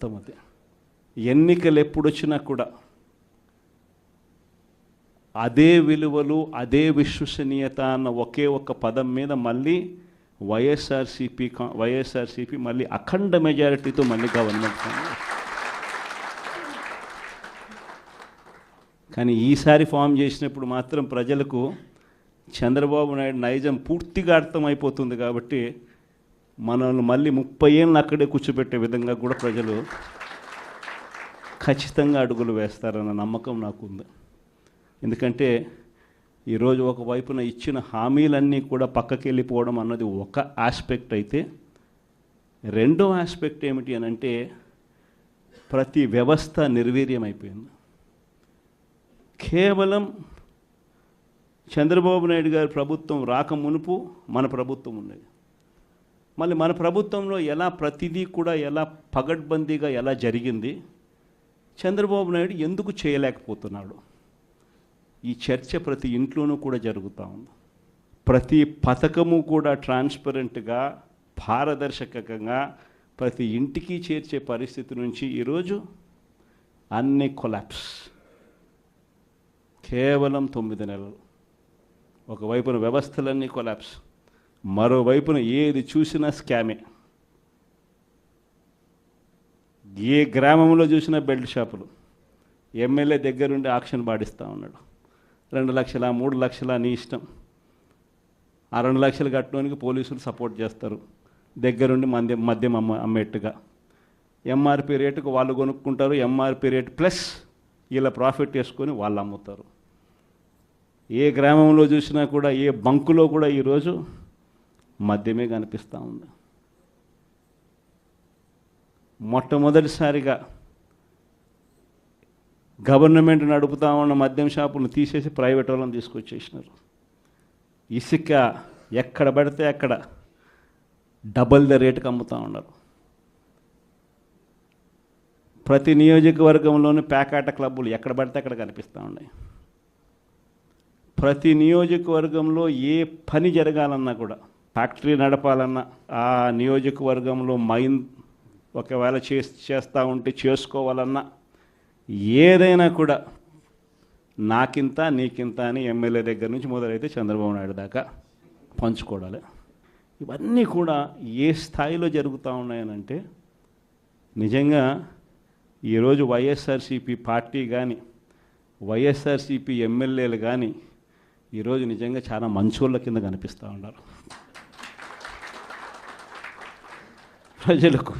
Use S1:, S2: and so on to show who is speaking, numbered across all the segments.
S1: సిద్ధాంతం అది. ఎన్నికలు ఎప్పుడొచ్చినా కూడా అదే విలువలు, అదే విశ్వసనీయత అన్న ఒకే ఒక్క పదం మీద మళ్ళీ వైఎస్ఆర్సీపీ మళ్ళీ అఖండ మెజారిటీతో మళ్ళీ గవర్నమెంట్. కానీ ఈసారి ఫామ్ చేసినప్పుడు మాత్రం ప్రజలకు చంద్రబాబు నాయుడు నైజం పూర్తిగా అర్థమైపోతుంది. కాబట్టి మనల్ని మళ్ళీ 30 ఏళ్ళు అక్కడే కూర్చోబెట్టే విధంగా కూడా ప్రజలు ఖచ్చితంగా అడుగులు వేస్తారన్న నమ్మకం నాకుంది. ఎందుకంటే ఈరోజు ఒకవైపున ఇచ్చిన హామీలన్నీ కూడా పక్కకి వెళ్ళిపోవడం అన్నది ఒక ఆస్పెక్ట్ అయితే, రెండో ఆస్పెక్ట్ ఏమిటి అని అంటే ప్రతి వ్యవస్థ నిర్వీర్యం అయిపోయింది. కేవలం చంద్రబాబు నాయుడు గారి ప్రభుత్వం రాక మునుపు మన ప్రభుత్వం ఉన్నది. మళ్ళీ మన ప్రభుత్వంలో ఎలా ప్రతిదీ కూడా ఎలా పగడ్బందీగా ఎలా జరిగింది, చంద్రబాబు నాయుడు ఎందుకు చేయలేకపోతున్నాడు, ఈ చర్చ ప్రతి ఇంట్లోనూ కూడా జరుగుతూ ఉంది. ప్రతి పథకము కూడా ట్రాన్స్పరెంట్గా, పారదర్శకంగా ప్రతి ఇంటికి చేర్చే పరిస్థితి నుంచి ఈరోజు అన్ని కొలాప్స్. కేవలం 9 నెలలు. ఒకవైపున వ్యవస్థలన్నీ కొలాప్స్, మరోవైపున ఏది చూసినా స్కామే. ఏ గ్రామంలో చూసినా బెల్ట్ షాపులు. ఎమ్మెల్యే దగ్గరుండి ఆక్షన్ పాడిస్తూ ఉన్నాడు. 2 లక్షల 3 లక్షల నీ ఇష్టం. ఆ 2 లక్షలు కట్టడానికి పోలీసులు సపోర్ట్ చేస్తారు, దగ్గరుండి మద్యం అమ్మేట్టుగా. ఎంఆర్పి రేటుకు వాళ్ళు కొనుక్కుంటారు, ఎంఆర్పి రేటు ప్లస్ ఇలా ప్రాఫిట్ వేసుకొని వాళ్ళు అమ్ముతారు. ఏ గ్రామంలో చూసినా కూడా, ఏ బంకులో కూడా ఈరోజు మద్యమే కనిపిస్తూ ఉంది. మొట్టమొదటిసారిగా గవర్నమెంట్ నడుపుతా ఉన్న మద్యం షాపులను తీసేసి ప్రైవేట్ వాళ్ళని తీసుకొచ్చేసినారు. ఇసుక ఎక్కడ పడితే అక్కడ డబల్ ద రేటుకి అమ్ముతూ ఉన్నారు. ప్రతి నియోజకవర్గంలోనూ ప్యాకాట క్లబ్బులు ఎక్కడ పడితే అక్కడ కనిపిస్తూ ఉన్నాయి. ప్రతి నియోజకవర్గంలో ఏ పని జరగాలన్నా కూడా, ఫ్యాక్టరీ నడపాలన్నా, ఆ నియోజకవర్గంలో మైన్ ఒకవేళ చేస్తూ ఉంటే చేసుకోవాలన్నా, ఏదైనా కూడా నాకింత నీకింత అని ఎమ్మెల్యే దగ్గర నుంచి మొదలైతే చంద్రబాబు నాయుడు దాకా పంచుకోవడాలి. ఇవన్నీ కూడా ఏ స్థాయిలో జరుగుతూ ఉన్నాయనంటే, నిజంగా ఈరోజు వైఎస్ఆర్సీపీ పార్టీ కానీ, వైఎస్ఆర్సీపీ ఎమ్మెల్యేలు కానీ ఈరోజు నిజంగా చాలా మంచోళ్ళ కింద కనిపిస్తూ ఉన్నారు ప్రజలకు.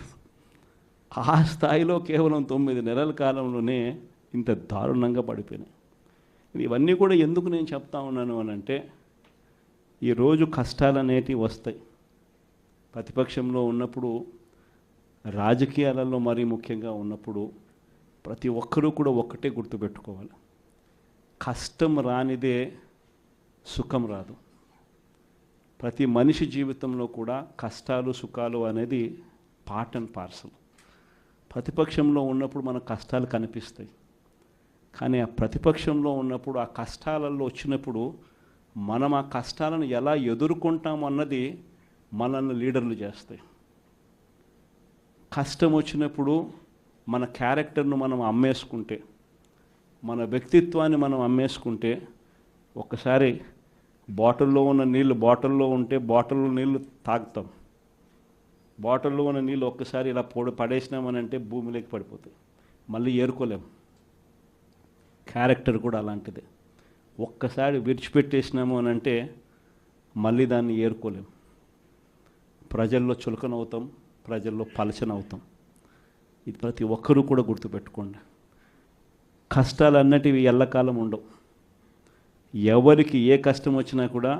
S1: ఆ స్థాయిలో కేవలం 9 నెలల కాలంలోనే ఇంత దారుణంగా పడిపోయినాయి. ఇవన్నీ కూడా ఎందుకు నేను చెప్తా ఉన్నాను అని అంటే, ఈరోజు కష్టాలు అనేటివి వస్తాయి. ప్రతిపక్షంలో ఉన్నప్పుడు, రాజకీయాలలో మరీ ముఖ్యంగా ఉన్నప్పుడు ప్రతి ఒక్కరూ కూడా ఒక్కటే గుర్తుపెట్టుకోవాలి, కష్టం రానిదే సుఖం రాదు. ప్రతి మనిషి జీవితంలో కూడా కష్టాలు సుఖాలు అనేది పార్ట్ అండ్ పార్సల్. ప్రతిపక్షంలో ఉన్నప్పుడు మన కష్టాలు కనిపిస్తాయి, కానీ ఆ ప్రతిపక్షంలో ఉన్నప్పుడు ఆ కష్టాలలో వచ్చినప్పుడు మనం ఆ కష్టాలను ఎలా ఎదుర్కొంటాం అన్నది మనల్ని లీడర్లు చేస్తాయి. కష్టం వచ్చినప్పుడు మన క్యారెక్టర్ను మనం అమ్మేసుకుంటే, మన వ్యక్తిత్వాన్ని మనం అమ్మేసుకుంటే, ఒక్కసారి బాటిల్లో ఉన్న నీళ్ళు బాటిల్లో ఉంటే బాటిల్లో నీళ్ళు తాగుతాం. బాటిల్లో ఉన్న నీళ్ళు ఒక్కసారి ఇలా పడేసినామనంటే భూమిలోకి పడిపోతాయి, మళ్ళీ ఏరుకోలేం. క్యారెక్టర్ కూడా అలాంటిదే. ఒక్కసారి విడిచిపెట్టేసినాము అని అంటే మళ్ళీ దాన్ని ఏరుకోలేం. ప్రజల్లో చులకనవుతాం, ప్రజల్లో పలచనవుతాం. ఇది ప్రతి ఒక్కరూ కూడా గుర్తుపెట్టుకోండి. కష్టాలు అన్నటివి ఎల్లకాలం ఉండవు. ఎవరికి ఏ కష్టం వచ్చినా కూడా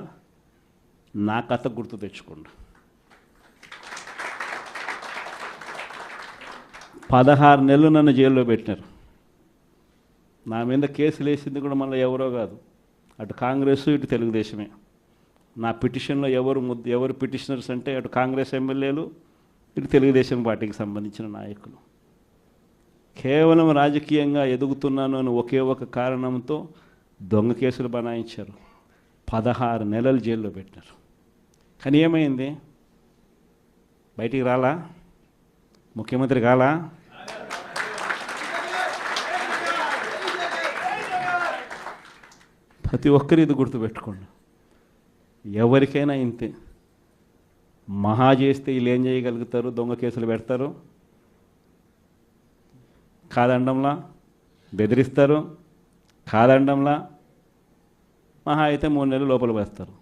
S1: నా కథ గుర్తు తెచ్చుకోండి. 16 నెలలు నన్ను జైల్లో పెట్టినారు. నా మీద కేసులు వేసింది కూడా మళ్ళీ ఎవరో కాదు, అటు కాంగ్రెస్ ఇటు తెలుగుదేశమే. నా పిటిషన్లో ఎవరు పిటిషనర్స్ అంటే అటు కాంగ్రెస్ ఎమ్మెల్యేలు, ఇటు తెలుగుదేశం పార్టీకి సంబంధించిన నాయకులు. కేవలం రాజకీయంగా ఎదుగుతున్నాను అని ఒకే ఒక కారణంతో దొంగ కేసులు బనాయించారు. 16 నెలలు జైల్లో పెట్టినారు. కానీ ఏమైంది? బయటికి రాలా? ముఖ్యమంత్రి కాలా? ప్రతి ఒక్కరు ఇది గుర్తుపెట్టుకోండి. ఎవరికైనా ఇంతే. మహా చేస్తే వీళ్ళు ఏం చేయగలుగుతారు? దొంగ కేసులు పెడతారు, కాదండంలా బెదిరిస్తారు, కాదండంలా మహా అయితే 3 నెలలు లోపల వేస్తారు,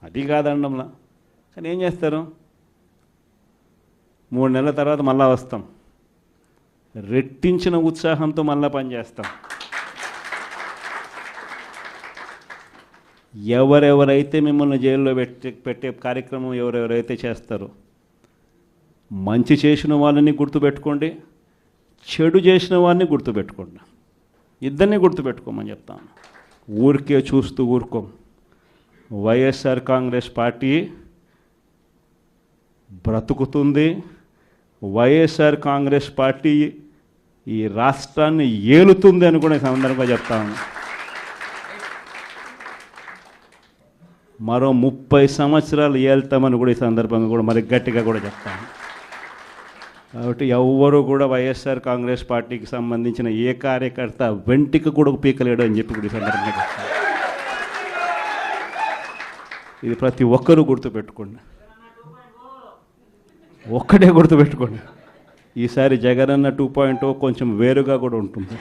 S1: అది కాదండంలా. కానీ ఏం చేస్తారు? 3 నెలల తర్వాత మళ్ళా వస్తాం, రెట్టించిన ఉత్సాహంతో మళ్ళా పనిచేస్తాం. ఎవరెవరైతే మిమ్మల్ని జైల్లో పెట్టే కార్యక్రమం ఎవరెవరైతే చేస్తారో, మంచి చేసిన వాళ్ళని గుర్తుపెట్టుకోండి, చెడు చేసిన వాడిని గుర్తుపెట్టుకోండి. ఇద్దరిని గుర్తుపెట్టుకోమని చెప్తాను. ఊరికే చూస్తూ ఊరుకోం. వైఎస్ఆర్ కాంగ్రెస్ పార్టీ బ్రతుకుతుంది. వైఎస్ఆర్ కాంగ్రెస్ పార్టీ ఈ రాష్ట్రాన్ని ఏలుతుంది అని కూడా ఈ సందర్భంగా చెప్తాను. మరో 30 సంవత్సరాలు ఏళ్తామని కూడా ఈ సందర్భంగా కూడా మరి గట్టిగా కూడా చెప్తాను. కాబట్టి ఎవ్వరూ కూడా వైఎస్ఆర్ కాంగ్రెస్ పార్టీకి సంబంధించిన ఏ కార్యకర్త వెంటికి కూడా పీకలేడు అని చెప్పి కూడా ఈ సందర్భంగా చెప్తాను. ఇది ప్రతి ఒక్కరూ గుర్తుపెట్టుకోండి. ఒక్కటే గుర్తుపెట్టుకోండి, ఈసారి జగనన్న 2.0 కొంచెం వేరుగా కూడా ఉంటుంది.